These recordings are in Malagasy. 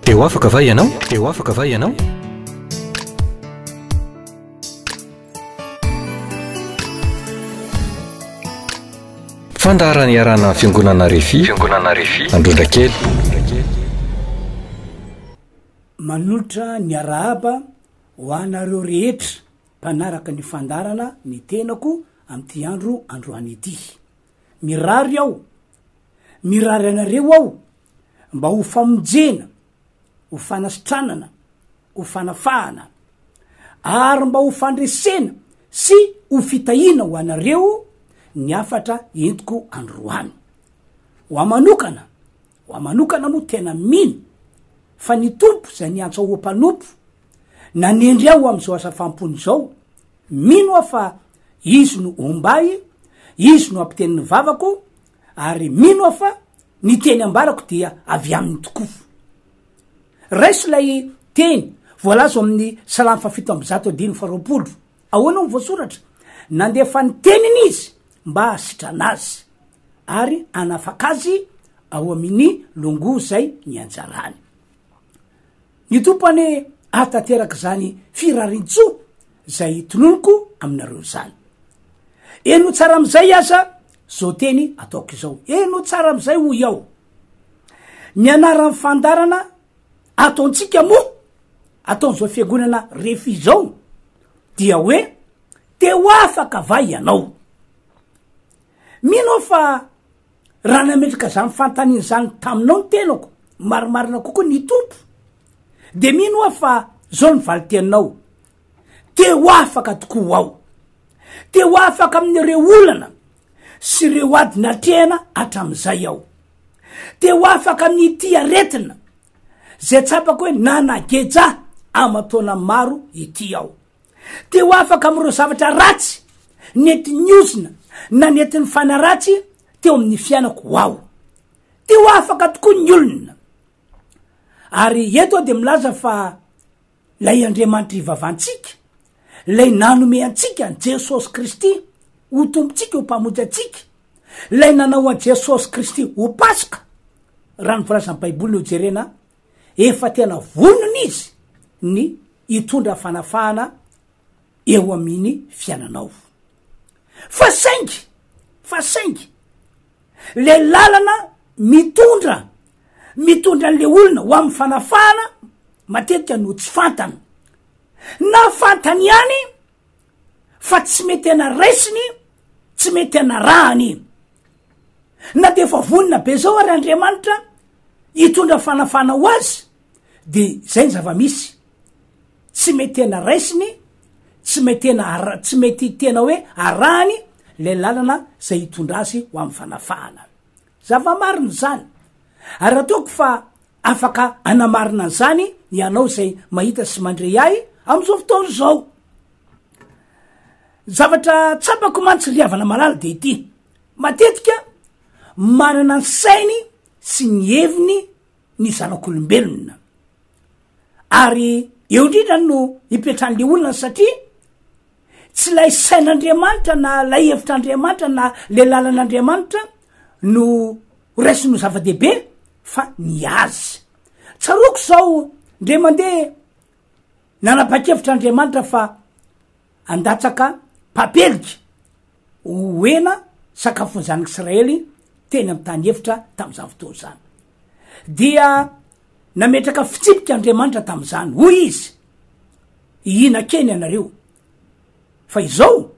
Teo afaka va ianao? Teo afaka va ianao? Fandarany arana fiangonana RHEFI Androndrakely. Manolotra ny arahaba ho anareo rehetra mpanaraka ny fandarana ny tenako amty andro androany ity. Mirary aho, mirary anareo aho mba ho famonjena, ho fanasitranana, ho fanafahana, ary mba ho fandresena sy ho fitahina ho anareo ny afatra entiko androany. Ho manokana mo tena mino fa ny tompo zay niantso ho mpanompo na nendry aho am'izao asa fampony zao, mino aho fa izy no ombay, izy no ampiteniny vavako, ary mino aho fa ny teny ambarako dia avy amin'ny tokoa. Raisy lay teny voalazo amin'ny salamy fafito amby zato dimy faroapolo, ahoana ny voasoratra, nandefa ny teniny izy mba asitranazy ary anafakazy ao amin'ny longo zay ny anjarany. Ny tompany atateraka zany firarin-tso zay tononoko aminareo zany. Eno tsara amizay aza zao teny ataoko izao, eno tsara amizay ho iao. Ny anaran'ny fandarana ataontsika moa, ataon'izao fiangonana RHEFI zao dia hoe teo afaka va ianao. Mino fa raha nametraka zany fantaniny zany taminao ny tenako, marimarina kokoa ny tompo, de mino fa zao ny valitenao, teo afaka tokoa ao, teo afaka amin'ireo olana sy ireo adina tena atramizay ao, teo afaka amin'ny ity aretina zay tsapako hoe nanageja amatona maro ity ao, teo afaka amin'ireo zavatra ratsy nety-niozina na nety-ny fanaratsy teo amin'ny fianako ao, teo afaka tokoa ny olona. Ary eto de milaza fa lay Andriamanitra ivavansika, lay nanome antsika an Jesosy Kristy ho tompontsika, ho mpamonjy antsika, lay nanao an Jesosy Kristy ho Pasika. Raha ny volasany Baiboly no jerena, efa tena vonona izy ny hitondra fanafahana eo amin'ny fiananao. Fa saingy le lalana mitondra le olona ho amin'ny fanafahana matetika no tsy fantana, na fantany ihany fa tsy mety ana raisiny, tsy mety ana rahany. Na de fa vonina be zao ary Andriamanitra hitondra fanafahana ho azy, de zay ny zava-misy, tsy mety ana raisiny, tsy mety tena hoe arahany le lalana zay hitondra azy ho amin'ny fanafahana. Zava-marina zany. Ary ataoko fa afaka anamarina zany ianao zay mahita sy mandre ahy am'izao fotoana zao. Zavatra tsapako mantsiriavana malala de ity, matetika manana ny sainy sy ny heviny ny zanak'olombelona, ary eo indrindra no ipetran'le olona satria tsy lay sain'Andriamanitra na lay hevitr'Andriamanitra na le lalan'Andriamanitra no raisy no zava-dehibe, fa ny azy. Tsaroko zao ndre mandeha nanapakevitran'Andriamanitra fa andatsaka papelika hoena sakafon'ny zanak'Israely teny amin'ny tany hevitra tam'izany fotoana zany, dia nametraka fitsipika Andriamanitra tam'izany, hoy izy, ihina-keny anareo, fa izao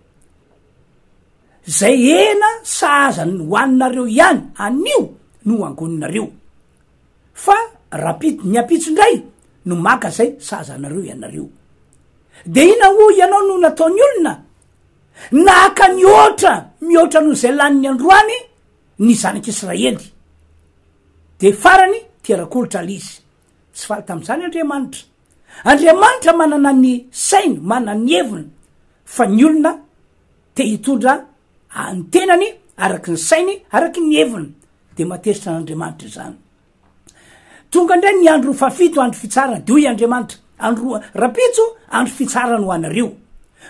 zay ena sahazany hoaninareo ihany anio no angoninareo, fa ny apitsondray no maka zay sahazanareo ianareo. De ina ho ianao no nataony olona naka mihoatra no zay laniny androany ny zanak'Israely, de farany tiarak'olotra alizy. Tsy faly tam'izany Andriamanitra manana ny sainy, manana ny heviny, fa ny olona te hitondra ny tenany araky ny sainy, araky ny heviny, de matezitra n'Andriamanitra zany. Tonga ndray ny andro fafito andro fitsarana, de hoy Andriamanitra, andro rapitso andro fitsarana ho anareo.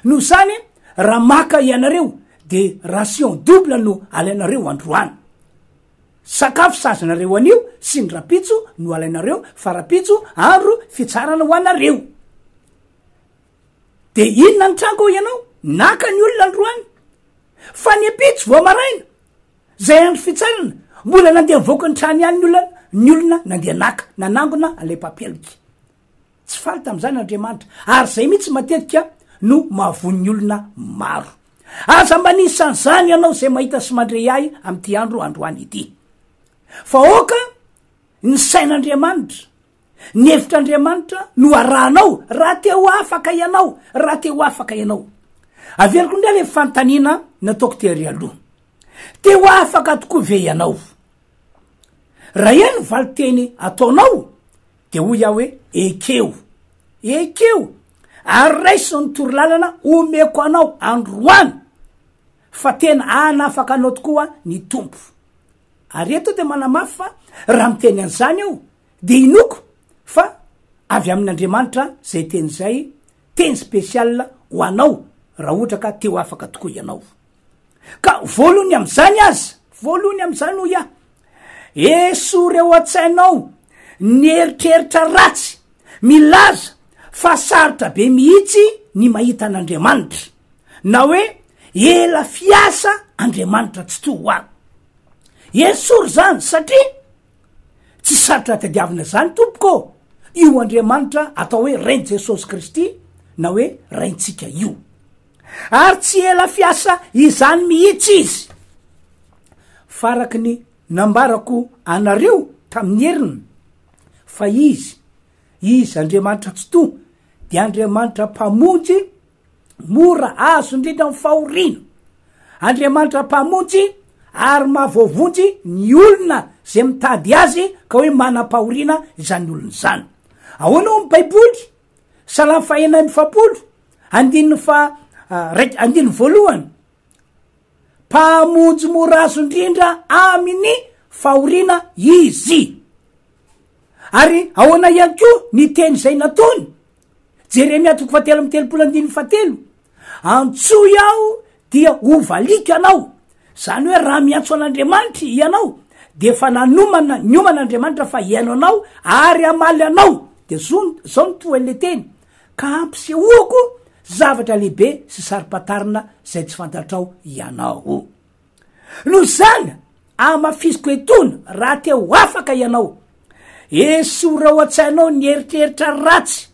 No zany raha maka ianareo de ration double no alainareo androany. Sakafo sazanareo anio sy ny rapitso no alainareo farapitso andro fitsarana ho anareo. De inona ny trango ianao naka ny olona androany fa ny apitso vao maraina zay andro fitsarana mbola nandeha mivoaka ny trany any ny olona nandeha naka nanangona ale papeliky. Tsy faly tam'izany Andriamanitra ary zay mihitsy matetika no mahavon'ny olona maro. Aza manisan'izany ianao zay mahita sy mandre ahy am'ty androany ity fa oka ny sain'Andriamanitra ny hevitr'Andriamanitra no arahanao raha te ho afaka ianao. Averiko ndray le fantaniana nataoko tery aloha te ho afaka tokoa ve ianao. Raha eny valiteny ataonao de hoy aho hoe ekeo ary raisy ny torolalana omeko anao androany fa tena anafaka anao tokoa ny tompo. Ary eto de manamafy fa raha miteny an'izany aho de inoko fa avy amin'Andriamanitra zay teny zay teny spesial ho anao raha ohatra ka te ho afaka tokoa ianao. Ka voalohany am'izany ho ia esory eo an-tsainao ny eritreritra ratsy milaza fa sarotra be mihitsy ny mahita an'Andriamanitra na hoe ela fiasa Andriamanitra tsy to ho ahy. Esory zany satria tsy sarotra tadiavina zany tompoko io Andriamanitra atao hoe Rainy Jesosy Kristy na hoe raintsika io ary tsy ela fiasa izany mihitsy izy. Faraky ny nambarako anareo tamin'ny heriny fa izy Andriamanitra tsy to de Andriamanitra mpamonjy mora azo indrindra amin'ny fahoriana. Andriamanitra mpamonjy ary mahavoavonjy ny olona zay mitady azy ka hoe manam-pahoriana izany olona zany. Ahoana ho ny Baiboly Salamy fahenany fapolo andiny voalohany mpamonjy mora azo indrindra amin'ny fahoriana izy. Ary ahoana ihany koa ny teny zay nataony Jeremia 3:7 antsoy aho dia hovaliko ianao. Zany hoe raha miantso an'Andriamanitra ianao de fa nyoman'Andriamanitra fa ihaino anao ary amaly anao de zao ny toele teny ka ampisehoako zavatra lehibe sy sarim-patarina zay tsy fantatrao ianao. No zany amafisiko etona raha te ho afaka ianao esora ao an-tsainao ny eritreritra ratsy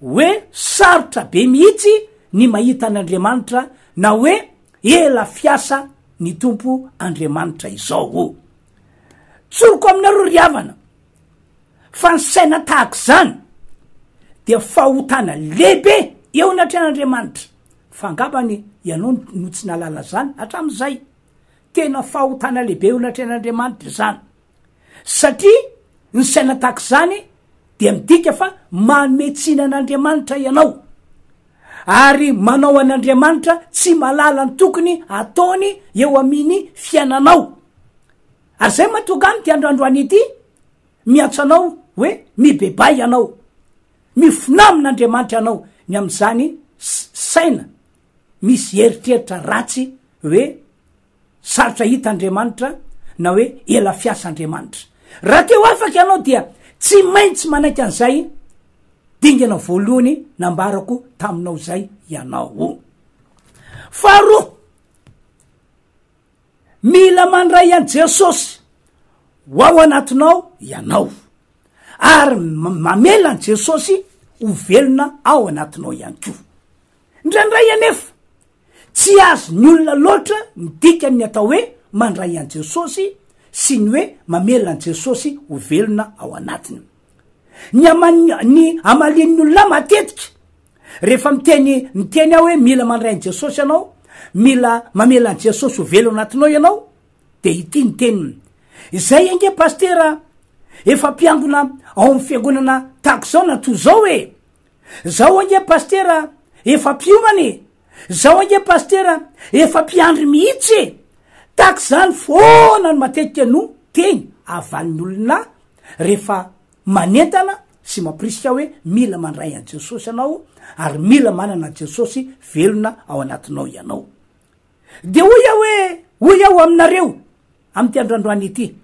hoe sarotra be mihitsy ny mahita an'Andriamanitra na hoe ela fiasa ny tompo Andriamanitra izao. Tsoroko aminareo ry havana fa ny saina tahaka zany dia fahotana lehibe eo anatrehan'Andriamanitra fa angambany ianao no tsy nalala zany hatram'izay. Tena fahotana lehibe eo anatrehan'Andriamanitra zany satria ny saina tahaka zany de midika fa manmetsina an'Andriamanitra ianao ary manao an'Andriamanitra tsy malala ny tokony ataony eo amin'ny fiainanao. Ary zay mahatonga amity androandroany ity miantso anao hoe mibebay ianao mifona amin'Andriamanitra ianao ny am'izany saina misy eritreritra ratsy hoe sarotra hita Andriamanitra na hoe ela fiasa Andriamanitra. Raha teo afaka ianao dia tsy maintsy manaiky an'izay dingana voalohany nambarako taminao zay ianao. Faharoa, mila mandray an' Jesosy ho ao anatinao ianao ary mamela an' Jesosy ho velona ao anatinao ihany koa. Indraindray anefa tsy azo ny olona loatra midika ny atao hoe mandray an' Jesosy sy ny hoe mamela an' Jesosy ho velona ao anatiny. Ny amalin'ny olona matetika rehefa miteny aho hoe mila mandray an' Jesosy ianao, mila mamela an' Jesosy ho velo anatinao ianao de ity ny teniny. Izay ange pastera efa mpiangona ao amin'ny fiangonana tahako zao na toy zao hoe zao ange pastera efa mpiomany, zao ange pastera efa mpiandry mihitsy tahako zany foana no matetika no teny avaliny olona rehefa manentana sy mampirisika hoe mila mandray an' Jesosy ianao ary mila manana an' Jesosy velona ao anatinao ianao. De hoy aho aminareo amty androandroany ity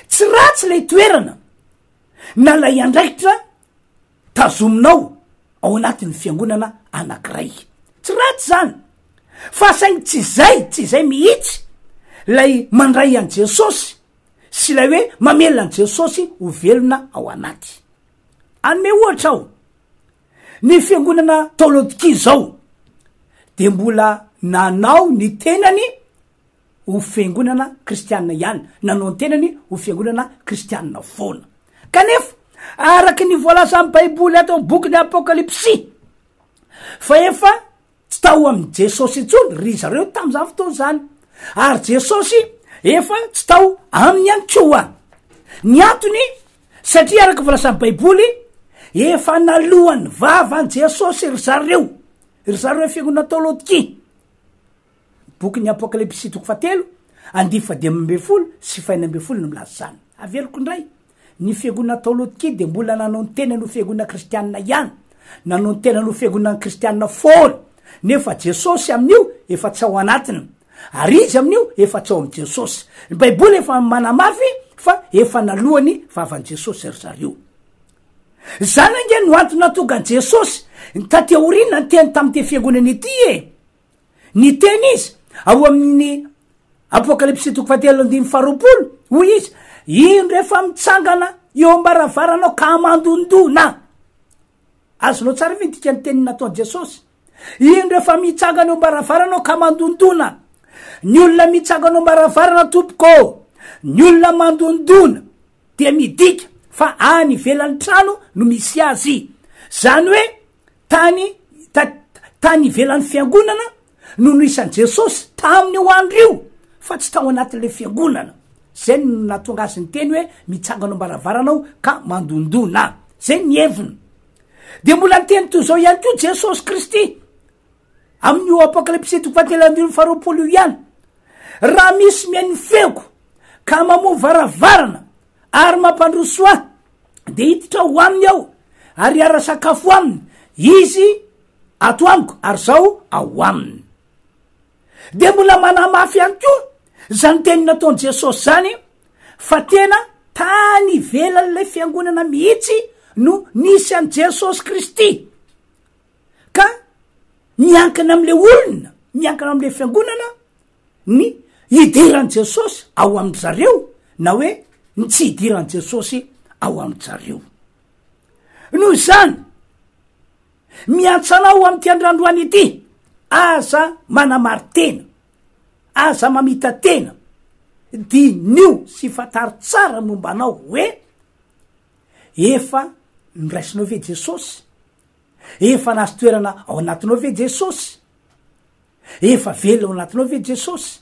tsy ratsy le toerana na lay andraikitra tazominao ao anatin'ny fiangonana anankiray. Tsy ratsy zany, fa saingy tsy zay mihitsy lay mandray an Jesosy sy lay hoe mamelona an Jesosy ho velona ao anaty. Anome ohatra aho, ny fiangonana Talata zao de mbola nanao ny tenany ho fiangonana kristianina ihany, nanao ny tenany ho fiangonana kristianina foana. Kanefa araky ny voalaza amin'ny baiboly ato bokyny Apokalipsy fa efa tsy tao amin'ny Jesosy intsony ry zareo tam'izany fotoana zany, ary Jesosy efa tsy tao aminy ihany koa. Ny antony satria araky voalaza amin'ny baiboly efa nalohany vavan Jesosy ry zareo fiangonana Talata. Bokyny Apokalipsy 7:10 sy 4 no milaza zany. Averiko indray, ny fiangonana Talata de mbola nanao ny tena no fiangonana kristianina ihany, nanao ny tena no fiangonana kristianina foana, nefa Jesosy amin'io efa tsy ao anatiny, ary izy amin'io efa tsy ao amin'ny Jesosy. Ny baiboly efa manamafy fa efa nalohany vavan Jesosy ry zareo. Zany ange no antony natonga an Jesosy taty aorina ny teny tamin'ity fiangonana ity ny teny izy ao amin'ny Apokalipsy 7:20 hoy izy, ino rehefa mitsangana eo ambaravarana ka amandondona. Azonao tsara ve dika ny teny nataon Jesosy? Ino rehefa mitsangana eo ambaravarana ka amandondona. Ny olona mitsangana eo ambaravarana tompoko, ny olona mandondona dia midika fa any ivelan'ny trano no misy azy. Zany hoe tany ivelan'ny fiangonana no isan'i Jesosy taminy ho andrio, fa tsy tao anatin'le fiangonana. Zay no natonga azy ny teny hoe mitsangana ambaravarana ka mandondona. Zay ny heviny. De mbola ny teny toy zao ihany koa Jesosy Kristy amin'io Apokalipsy 7:20 ihany, raha misy mihainy feko ka mamoa varavarana ary mampandroso ahy de hiditra ho aminy aho ary ara-sakafo aminy, izy ato amiko ary zao ao aminy. De mbola manamafy ihany koa zany teny nataon Jesosy zany fa tena tany ivelan'le fiangonana mihitsy no nisy an Jesosy Kristy, ka miankina am'le olona, miankina am'le fiangonana ny idiran Jesosy ao amin'ny zareo na hoe ny tsy idiran Jesosy ao amin'ny zareo. Noho zany miantsanao amin'ity androandroany ity, aza manamary tena, aza mamita tena, dinio sy fatary tsara momba anao hoe efa niraisinao ve Jesosy, efa nazo toerana ao anatinao ve Jesosy, efa velona ao anatinao ve Jesosy,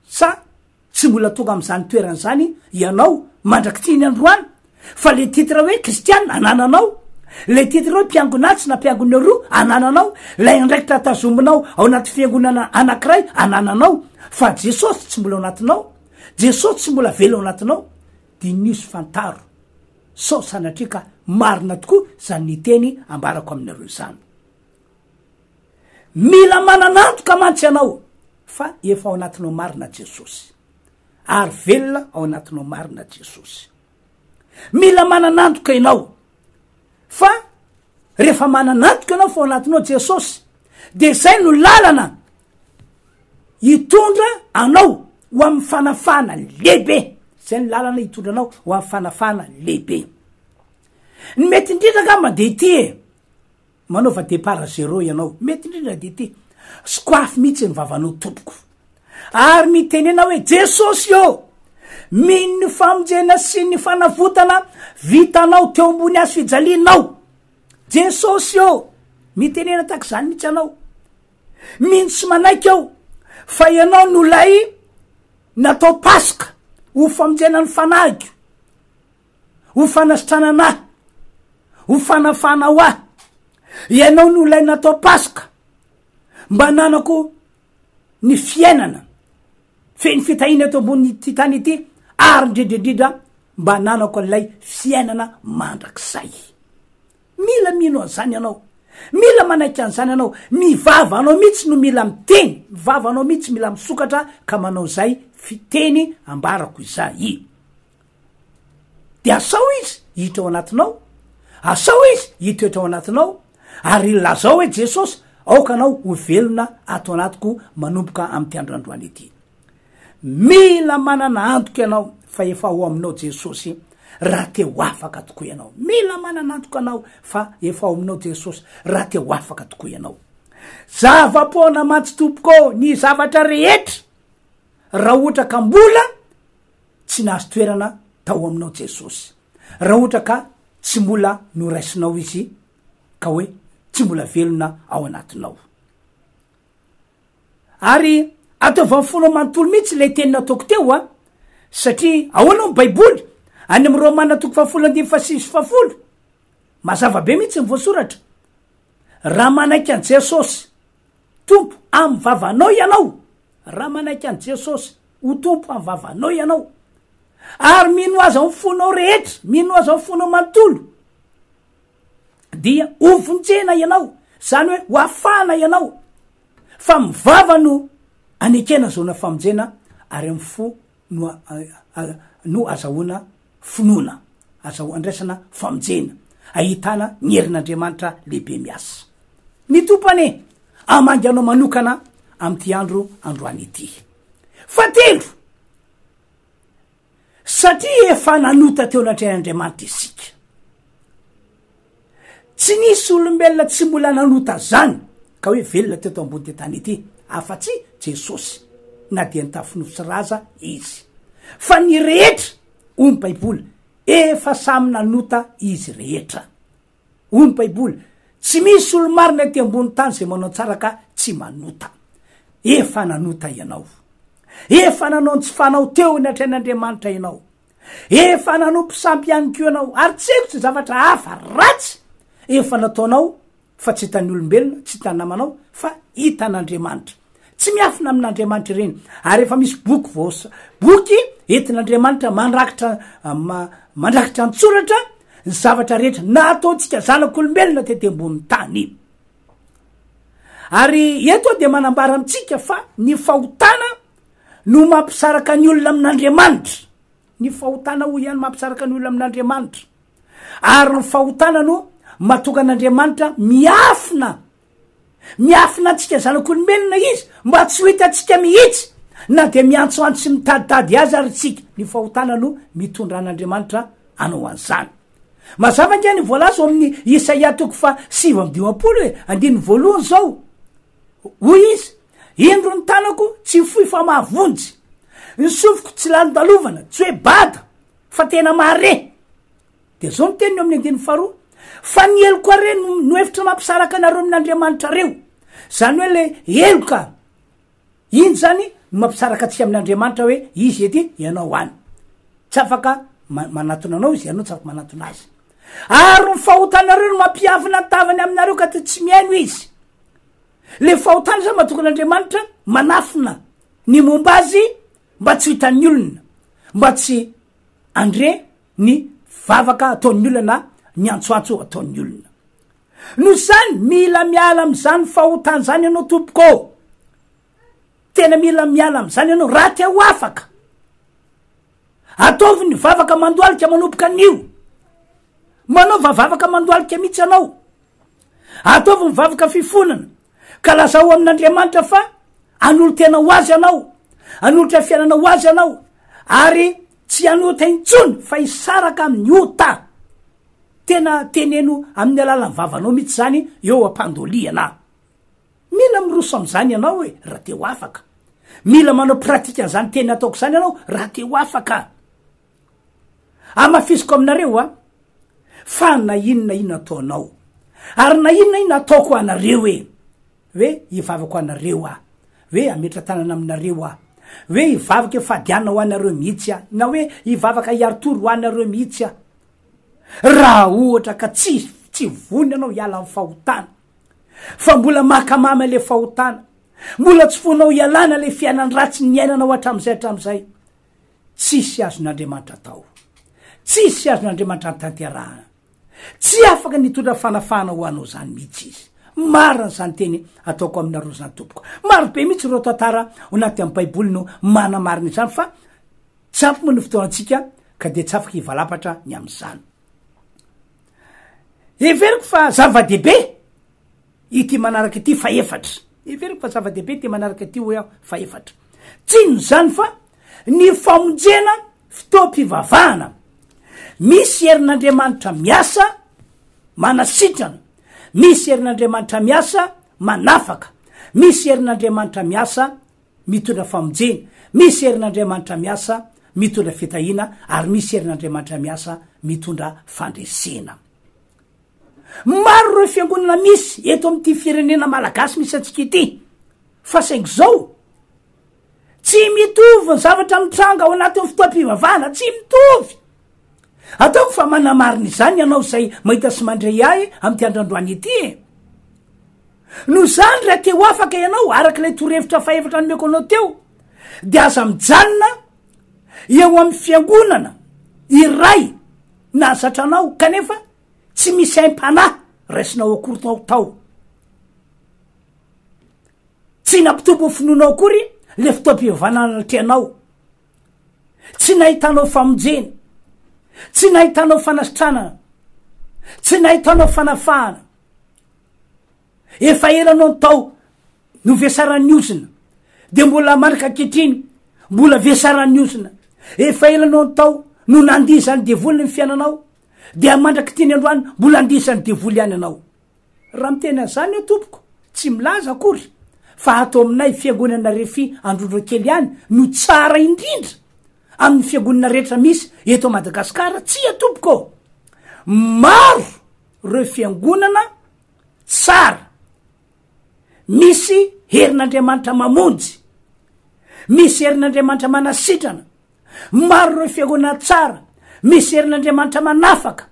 sa tsy mbola tonga am'izany toerana zany ianao mandraky tiany androany, fa le titra hoe kristianina anananao, le titra hoe mpiangonatsy na mpiangona roa anananao, lay andraikitra tazominao ao anaty fiangonana anankiray anananao, fa Jesosy tsy mbola ao anatinao, Jesosy tsy mbola velo ao anatinao. Dinisy fantaro sao sanatria ka marina tokoa zany ny teny ambarako aminareo zany. Mila mananantoka mantsy anao fa efa ao anatinao marina Jesosy, ary velona ao anatinao marina Jesosy. Mila mananantoka ianao fa rehefa mananantoka ianao fa ao anatinao Jesosy, de zay no lalana hitondra anao ho amin'ny fanafahana lehibe. Zay ny lalana hitondra anao ho amin'ny fanafahana lehibe. Ny mety indrindra ngamba de ity manaova départ zéro ianao, mety indrindra de ity sokoafy mihitsy ny vavanao tompoko, ary mitenena hoe Jesosy io mino ny famonjena sy ny fanavotana vitanao teo ambony azy fijalinao. Jesosy io mitenena tak zany mihitsy anao, mino sy manaiky ao fa ianao no lay natao paska ho famonjena ny fanagy, ho fanasitrananahy, ho fanafana ho ahy. Ianao no lay natao paska mba nanako ny fiainana feny fitahina eto ambony ty tany ity, ary ndridrindrindra mba nanako an'ilay fiainana mandrakizay. Mila mino an'izany anao, mila manaiky an'izany anao, mivava anao mihitsy no mila miteny, mivava anao mihitsy mila misokatra ka manao zay fiteny ambarako izay. De asao izy hitra ao anatinao, asao izy hitoetra ao anatinao, ary lazao hoe Jesosy aokanao ho velona ato anatiko manomboka amty androandroany ity. Mila manana antoka ianao fa efa ho aminao Jesosy raha te ho afaka tokoa ianao. Mila manana antoka anao fa efa ho aminao Jesosy raha te ho afaka tokoa ianao. Zava-poana matsy tompoko ny zavatra rehetra raha ohatra ka mbola tsy nahazo toerana tao aminao Jesosy, raha ohatra ka tsy mbola noraisinao izy ka hoe tsy mbola velona ao anatinao. Ary ataova fono manontolo mihitsy le teny nataoko teo a, satria ahoana ny baiboly any amin'ny Romana 7:6 mazava be mihitsy ny voasoratra. Raha manaiky an Jesosy tompo amy vavanao ianao, raha manaiky an Jesosy ho tompo amy vavanao ianao, ary mino azy amin'ny fonao rehetra, mino azy amin'ny fonao manontolo, dia ho vonjena ianao, zany hoe ho afana ianao, fa mivava no anekena zona famonjena, ary amin'ny fo no azahoana finoana, andraisana famonjena, ahitana ny herin'Andriamanitra lehibe miasa. Ny tompane amangy anao manokana amty androany ity. Fatelo, satria efa nanota teo anatrehan'Andriamanitra isika. Tsy nisy olombelona tsy mbola nanota zany ka hoe velona teto ambony ty tany ity, afa-tsy Jesosy na dia nitafinosy raza izy. Fa ny rehetra omy baiboly efa samy nanota izy rehetra. Omy baiboly tsy misy olo marina ty ambony tany zay manao tsara ka tsy manota. Efa nanota ianao, efa nanao tsy fanao teo ny atren'Andriamanitra ianao, efa nanompo sampy ihany ko ianao, ary tseko tsy zavatra hafa ratsy efa nataonao, fa tsy hitan'ny olombelona, tsy hitany namanao, fa hitan'Andriamanitra. Tsy miafina amin'Andriamanitra ireny. Ary efa misy boky entin'Andriamanitra mandrakitra antsoratra ny zavatra rehetra nataontsika zanak'olombelona tety ambony tany. Ary eto dia manambara amitsika fa ny fahotana no mampisaraka ny olona amin'Andriamanitra. Ny fahotana ho ihany mampisaraka ny olona amin'Andriamanitra. Ary ny fahotana no matoka an'Andriamanitra miafina antsika zanak'olombelona izy mba tsy ho hitantsika mihitsy, na dia miantsoantso sy mitaditady azy ary tsika. Ny fahotana no mitondra an'Andriamanitra anao an'izany. Mazava nge ny voalazo amin'ny Isaia 7:2 zao, hoy izy: indro ny tanako tsy foy fa mahavonjy, ny sofiko tsy lalondalovana, tsy hoe bata fa tena mahare. De zao ny teniny amin'ny 2, fa ny eloka reny no hevitra mampisaraka anareo amin'Andriamanitra reo. Zany hoe le eloka iny zany mampisaraka atsika amin'Andriamanitra hoe izy ety ianao any. Tsy afaka manatona anao izy, ianao tsy afaka manatona azy. Ary ny fahotanareo no mampiavina tavany aminareo ka tsy miaino izy. Le fahotana zany matoka an'Andriamanitra manafina ny momba azy mba tsy hitan'ny olona, mba tsy andre ny vavaka ataon'ny olona na ny antsoantso ataon'ny olona. No zany mila miala am'zany fahotana zany ianao tompoko. Tena mila miala am'zany ianao raha te ho afaka. Ataovy ny vavaka mandoalika manomboka an'io. Manaova vavaka mandoalika mihitsy anao. Ataovy ny vavaka fifonana ka lazao amin'Andriamanitra fa anolo tena ho azy anao, anolotra fiainana ho azy anao, ary tsy anota intsony fa isaraka amin'ny ota. Tena teneno amin'ny alalan'ny vavanao mihitsy zany eo ampandoliana. Mila miroso am'zany ianao hoe raha te ho afaka. Mila manao pratika an'izany teny ataoko zany ianao raha te ho afaka. Amafisiko aminareo fa na inona ataonao, ary na inona ataoko anareo hoe hivavako anareo hoe ametra tanana aminareo hoe hivavaka efadiana ho anareo mihitsy na hoe hivavaka hiaritory ho anareo mihitsy raha ohatra ka tsy vony anao hiala amin'ny fahotana, fa mbola makamama le fahotana, mbola tsy fonao hialana le fiainany ratsy ny iainanao hatram'izay, tsisy azon'Andriamanitra atao, tsisy azon'Andriamanitra tanterahana, tsy afaka nitondra fanafahana ho anao zany mihitsy izy. Marina zany teny ataoko aminareo zany tompoko. Maro be mihitsy reo tantara ho naty amin'ny baiboly no manamarina izany, fa tsy ampy moa ny fotoantsika ka de tsy afaka hivalapatra ny am'izany. everiko fa zava-dehibe ity manaraka ity fa efatra everiko fa zava-dehibe ty manaraka ity hoe fa efatra tsino zany fa ny famonjena fitoam-pivavahana misy herin'andriamanitra miasa manasitrana, misy herin'andriamanitra miasa manafaka, misy herin'andriamanitra miasa mitondra famonjena, misy herin'andriamanitra miasa mitondra fitahina, ary misy herin'andriamanitra miasa mitondra fandresena. Maro reo fiangonana misy eto amin'ity firenena malagasy misy atsika ity fa saingy zao tsy mitovy ny zavatra mitranga ao anatin'ny fotoam-pivavahana, tsy mitovy. Ataoko fa manamarina izany ianao zay mahita sy mandray ahy am'ty androandroany ity no zany raha teo afaka ianao arak'ilay torohevitra fa efatra nomeko anao teo de aza mijanona eo amin'ny fiangonana iray na zatranao kanefa tsy misy aim-panahy raisinao akory tao tsy nampitombo finoanao akory le fotoam-pivavahana tianao, tsy nahitanao famonjena, tsy nahitanao fanasitranana, tsy nahitanao fanafahana, efa elanao ny tao no vesaran'ny ozina de mbola marika ketriny mbola vesaran'ny ozina, efa elanao ny tao no nandizany devoly ny fiainanao de mandraky tiny androany mbola andisany devoly ihany anao. Raha mitena zany eo tompoko tsy milaza akory fa atao aminay fiangonana RHEFI Androndrakely ihany no tsara indrindra amin'ny fiangonana rehetra misy eto Madagasikara. Tsy atompoko maro reo fiangonana tsara, misy herin'andriamanitra mamonjy, misy herin'andriamanitra manasitrana, maro reo fiangonana tsara, misy herin'andriamanitra manafaka,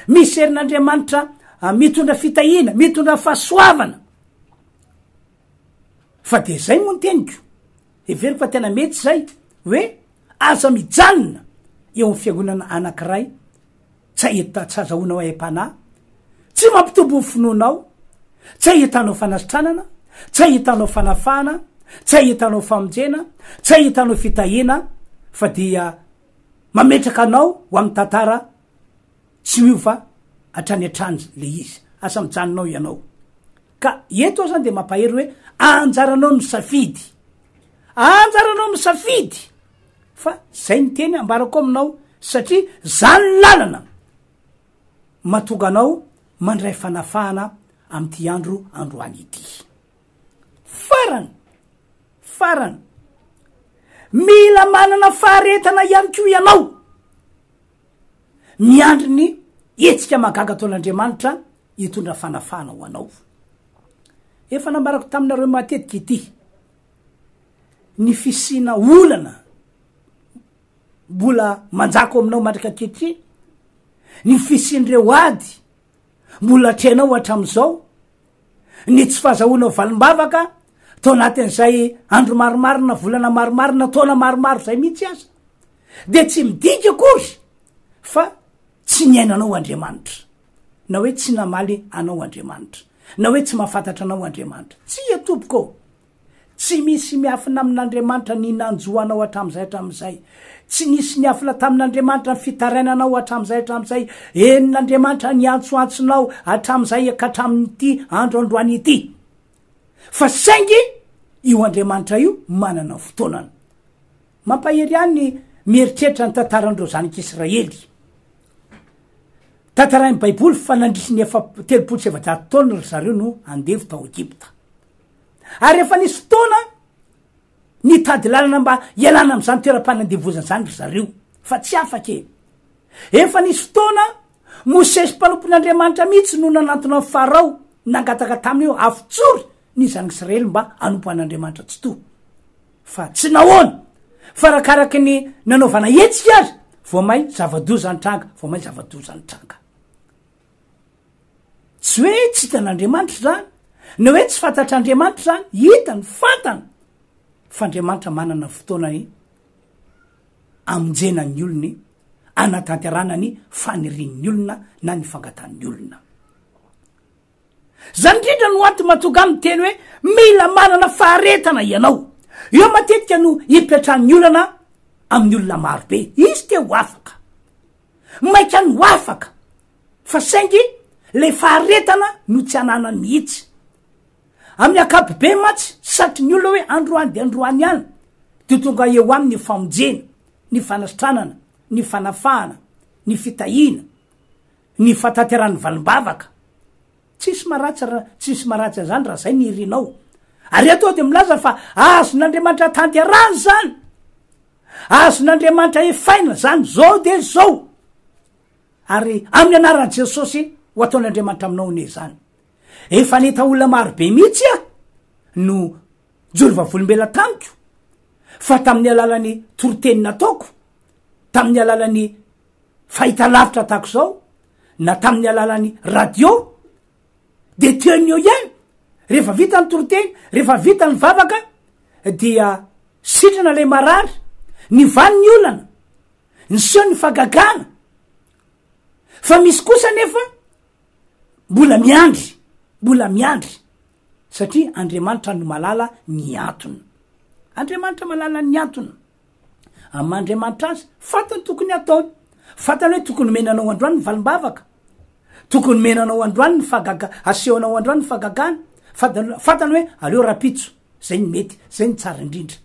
misy herin'andriamanitra mitondra fitahina, mitondra fahasoavana. Fa de zay moa nyteniko everiko fa tena mety zay hoe aza mijanona eo amin'ny fiangonana anankiray tsy ahita tsy azahoanao aim-panahy, tsy mampitombo finoanao, tsy ahitanao fanasitranana, tsy ahitanao fanafahana, tsy ahitanao famonjena, tsy ahitanao fitahina, fa dia mametraka anao ho amin'ny tantara tsy miova hatrany hatrany le izy, asa mijanonao ianao. Ka eto zany de mampahery hoe anjaranao misafidy, anjaranao misafidy, fa zay ny teny ambarako aminao satria zany lalana mahatonga anao mandray fanafahana am'ty androany ity. Farany mila manana faharetana ihany ko ianao miandry ny etsika magaga ataon'Andriamanitra hitondra fanafahana ho anao. Efa nambarako taminareo matetika ity ny fisina olana mbola manjako aminao mandrika kehitriny, ny fisin'ireo ady mbola trenao hatram'izao, ny tsy fahazahoanao valimbavaka tao anatin'izay andro maromarona, volana maromarona, taona maromaro zay mihitsy aza de tsy midika akory fa tsy niainanao Andriamanitra, na hoe tsy namaly anao Andriamanitra, na hoe tsy mahafantatra anao Andriamanitra. Tsy atompoko tsy misy miafina amin'Andriamanitra ny nanjoanao hatram'izay, tsy nisy niafina tamin'Andriamanitra ny fitarainanao hatram'izay, enin'Andriamanitra ny antsoantsonao hatram'izay ka hatramin'ity androandroany ity. Fa saingy io Andriamanitra io manana fotoanana. Mampahery ihany ny mieritreritra ny tantarandreo zanak'Israely. Tantarain'ny Baiboly fa nandrisy ny 700 taona zareo no andevo tao Egypta. Ary efa nisy fotoana nitady lalana mba ialana am'izany toeram-panandevozana zany zareo, fa tsy afake. Efa nisy fotoana Mosesy mpanompon'Andriamanitra mihitsy no nanantona ny Farao nangataka taminy eo afotsory ny zanak'Israely mba hanompo an'Andriamanitra tsy to. Fa tsy nahoana, fa rakaraky ny nanaovana hetsika azy voamay zava-doza nitranga, voamay zava-doza nitranga. Tsy hoe tsy hitan'Andriamanitra zany, na hoe tsy fantatr'Andriamanitra zany, hitany, fantana fa Andriamanitra manana fotoanany amonjenany olony, anatanteranany fanirian'ny olona na ny fangatan'ny olona. Zany indrindra no anto mahatonga aminy teny hoe mila manana faharetana ianao. Io matetika no hipetrahan'ny olana amin'ny olona maro be. Izy te ho afaka, maika ny ho afaka, fa saingy le faharetana no tsy ananany mihitsy amin'ny akapobe matsy satry ny olona hoe androany de androany ihany de tonga eo amin'ny famonjena ny fanasitranana ny fanafahana ny fitahina ny fataterany valimbavaka tsisy maratsy zany raha zay ny irinao ary atao de milaza fa azon'Andriamanitra tanterany zany azon'Andriamanitra efaina zany zao de zao ary amin'ny anaran'i Jesosy ho ataon'Andriamanitra aminao ne zany efa neta olona marobe mihitsy no jory vavolombela tamiko fa tamin'ny alalan'ny toroteny nataoko tamin'ny alalan'ny fahita lavitra tahako zao na tamin'ny alalan'ny radio de teonio ihany rehefa vita ny toroteny rehefa vita ny vavaka dia sitrana le marary ny vany ny olana ny seo ny fagagana fa misy kosa nefa mbola miandry satria Andriamanitra no malala ny antony Andriamanitra malala ny antony amin'Andriamanitra azy fatany tokony ataony fatany hoe tokony menanao androany ny valimbavaka tokony menanao androany ny asehonao androany ny fagagana fatany hoe aleo rapitso zay ny mety zay ny tsara indrindra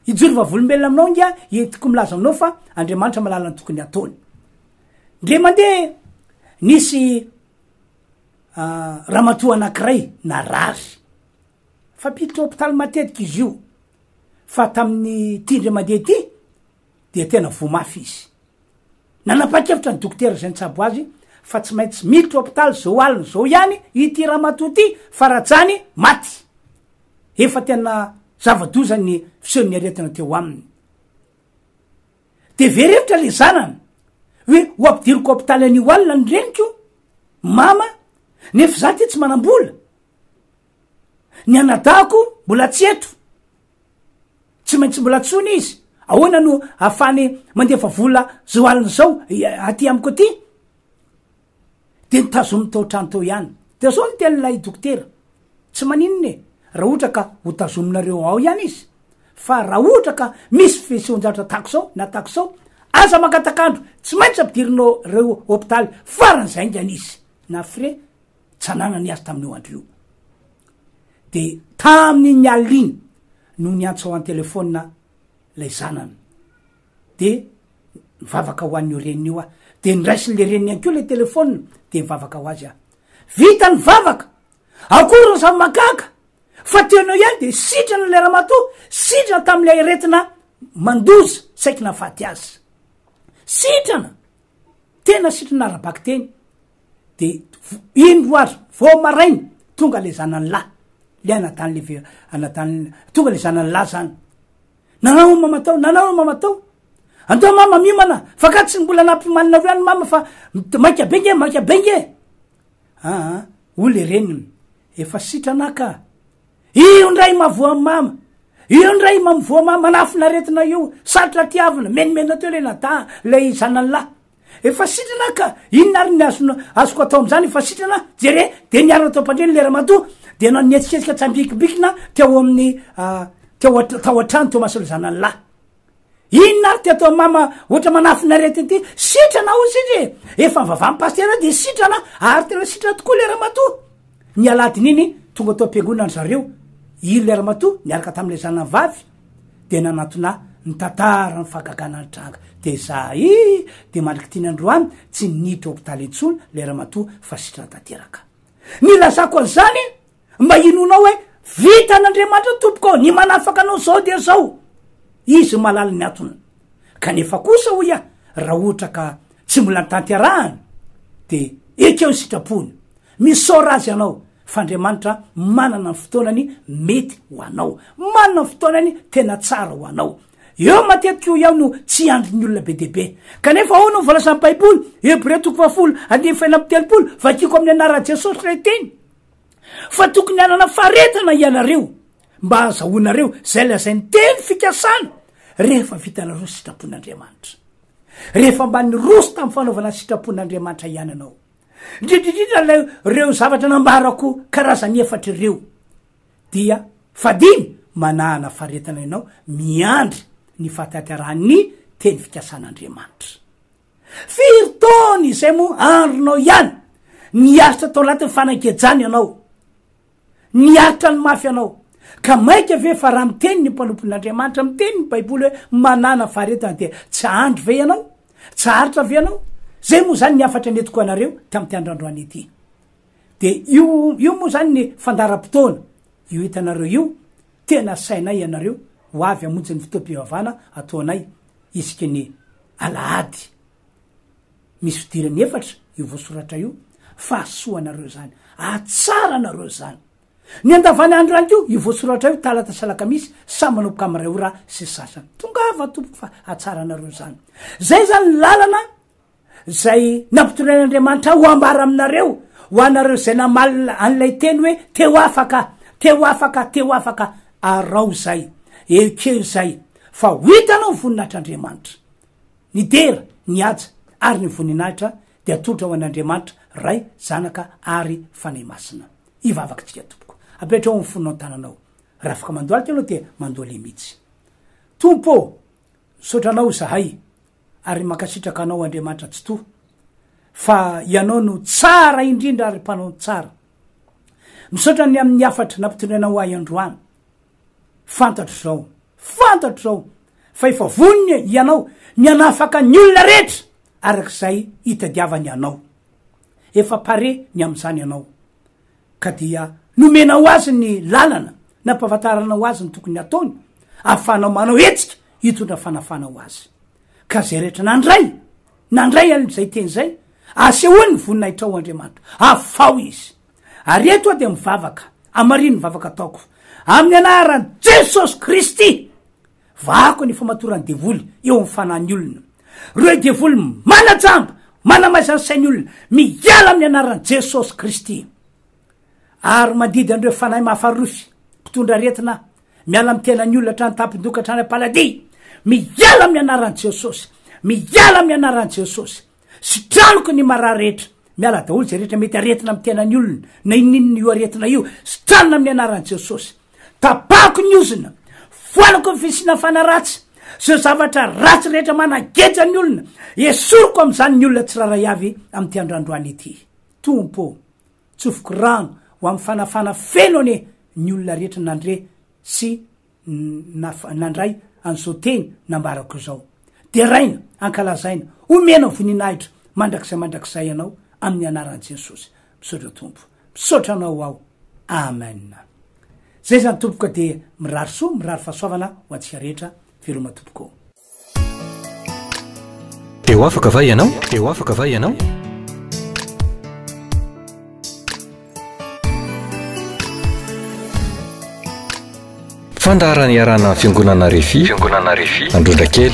ijory vavolombelona aminao ngia toko milaza aminao fa Andriamanitra malala ny tokony ataony ndre mandeha nisy ramatoa anankiray narary fa piditra hôpitaly matetika izy io fa tamin'ny tindre mandeha ty de tena vomafy izy nanapa-kevitra ny dokotera zay nitsabo azy fa tsy maintsy miditra hôpitaly zao alina zao ihany ity ramatoa ty farajany maty efa tena zava-doza ny fiseho ny aretina teo aminy de verevitra le zanany hoe ho ampidiriko hôpitaly an'io alina ny reniko mama nefa za ty tsy manam-bola ny anadako mbola tsy eto tsy maintsy mbola tsony izy ahoana no afany mandefa vola zao alina zao aty amiko aty de nitazomy tao trano tao ihany de zao ny tenin'ilay dokotera tsy maninone raha ohatra ka ho tazominareo ao ihany izy fa raha ohatra ka misy fisehoanjatra tako zao na tako zao aza makatakandro tsy maintsy ampidirinao reo hôpitaly faran'izay ingany izy na fre tsanana ny azy tamin'io andro io de tamin'ny aliny no niantso ao an telefona lay zanany de mivavaka ho an'io reniny io de niraisin'le reniny any keo le telefona de mivavaka ho azy vita ny vavaka akory ny samy makaka fa teonao ihany de sitrana le ramatoa sitrana tamin'le aretina mandoza saiky nafaty azy sitrana tena sitrana arabaky teny de indroazo vo maraina tonga le zanany lahy le anatany tonga le zanany lahy zany nanao mamatao andao mama miomana fa ka tsy mbola nampimaninareo any mama fa maika benge ole reniny efa sitranaka io ndray mavoa mama io ndray mamivoa mama manafinaretina io sarotra tiavina menimena teo le nata le zanany lahy efa sitranaka inona ary ny azoko atao am'zany efa sitrana jere de niarana tao ampandreny le ramatoa de nao nietsiketsika tsambikibikina teo amin'ny tao atrano teo masole zanany lahy inona ary ty atao mama ohatra manafinarety ty sitrana o sitry efa mivavamy pastera de sitrana ary tena sitrana tokoa le ramatoa ny aladin'iny tonga atao am-piangonana zareo i le ramatoa niaraka tam'le zanany vavy de nanatona ny tantara ny fagagana ny tranga de za de mandriky tiany androany tsy niditra hôpitaly intsony le ramatoa fa sitrana tanteraka ny lazako an'zany mba inonao hoe vita an'Andriamanitra tompoko ao ny manafaka anao zao de zao izy malala ny atony kanefa kosa ho raha ohatra ka tsy mbola nytanterahany de ekeo ny sitrapony misora azy anao fa Andriamanitra manana ny fotoanany mety ho anao manana ny fotoanany tena tsara ho anao eo matetiky io iaho no tsy andry ny olona be deaibe kanefa ao no volasany baiboly Hebreo 10:4 vakiko amin'ny anara Jesosy ray teny fa tokony anana faretana ianareo mba azahoanareo zay lazay ny teny fikasana rehefa vitanareo sitrapon'Andriamanitra rehefa mba nyroso tamin'ny fanaovana sitrapon'Andriamanitra ihany anao ndrindrindrindra reo zavatra nambarako karazany efatra ireo dia fadimy manahana faretana ianao miandry ny fatatarany teny fikasan'Andriamanitra firy taony izay mo andronao ihany niaritra tao anatin'ny fanakejany ianao, niaritra ny mafy ianao, ka maika ve fa raha miteny ny mpanompon'Andriamanitra, miteny ny baiboly hoe manana faharetana de tsy andro ve ianao, tsy haritra ve ianao? Zay moa zany niafatra netiko anareo tamty androandroany ity. De io moa zany ny fandaram-potoana io hitanareo io tena sainay ianareo ho avy amonjy ny fotoam-pivavahana ataonay isiky ny Alahady. Misy fidirany efatra io voasoratra io, fahasoanareo zany, atsara anareo zany. Ny andavany andro any ko io voasoratra io Talata sy Alakamisy samy manomboka amin'ny ray ora sy sasany. Tongava tompoko fa atsara anareo zany. Zay zany lalana zay nampiton'Andriamanitra ho ambara aminareo, ho anareo zay namalina an'ilay teny hoe teo afaka, teo afaka, teo afaka. Arao zay, ekeo zay, fa ho hitanao voninahitr'Andriamanitra. Ny dera, ny aja, ary ny voninahitra de atolotra ho an'Andriamanitra ray, zanaka ary fanahy masina. Ivavaka tsika tompoko. Apetra ao amin'ny fonao tananao. Raha afaka mandoaly ty anao de mandoa le mihitsy. Tompo, sotranao zahay, ary makasitraka anao Andriamanitra tsy to, fa ianao no tsara indrindra ary mpanao tsara. Misaotra ny amin'ny afatra nampitondrainao ahy androany. Fantatro zao, fa efa voniny ianao ny anafaka ny olona rehetra arak'izay hitadiavany anao. Efa pare ny am'izany ianao. Ka dia nomenao azy ny lalana, nampavataranao azy ny tokony ataony, ahafahanao manao hetsika hitondra fanafana ho azy. Ka zay rehetra nandray an'izay teny zay, asehoany ny voninahitra ao Andriamanitra, afao izy. Ary eto de mivavaka, amariny mivavaka ataoko, amin'ny anaran'i Jesosy Kristy, vahako ny famatoran'ny devoly eo amin'ny fanahin'ny olona. Reo devoly manajamba, manamaizany sain'ny olona, miala amin'ny anaran'i Jesosy Kristy. Ary mandidy andreo fanahy mafarofy, mpitondra retina, miala amin'ny tenan'ny olona hatrany tampindoka hatrany Alahady, miala amin'ny anaran'i Jesosy, miala amin'ny anaran'i Jesosy. Sitraniko ny marary rehetra, miala daholo zay rehetra mety aretina amin'ny tenan'ny olona, na inininy io aretina io, sitranina amin'ny anaran'i Jesosy. Tapako ny ozina, foanako ny fisina fanaratsy, zay zavatra ratsy rehetra manageja ny olona, esoriko am'izany ny olona tsiraray avy am'ty androandroany ity. Tompo, tsofoko rano ho amin'ny fanafana feno ane ny olona rehetra nandre sy nandray an'izao teny nambarako zao. De raina, ankalazaina, omena voninahitra mandrakizay ianao amin'ny anaran'i Jesosy. Misaotra tompo, misaotra anao ao. Amen. Zay zany tompoka de mirary soa, mirary fahasoavana ho antsika rehetra. Veloma tompoko. Teo afaka va ianao? Teo afaka va ianao? Fandaharany iarana fiangonana RHEFI Androndrakely.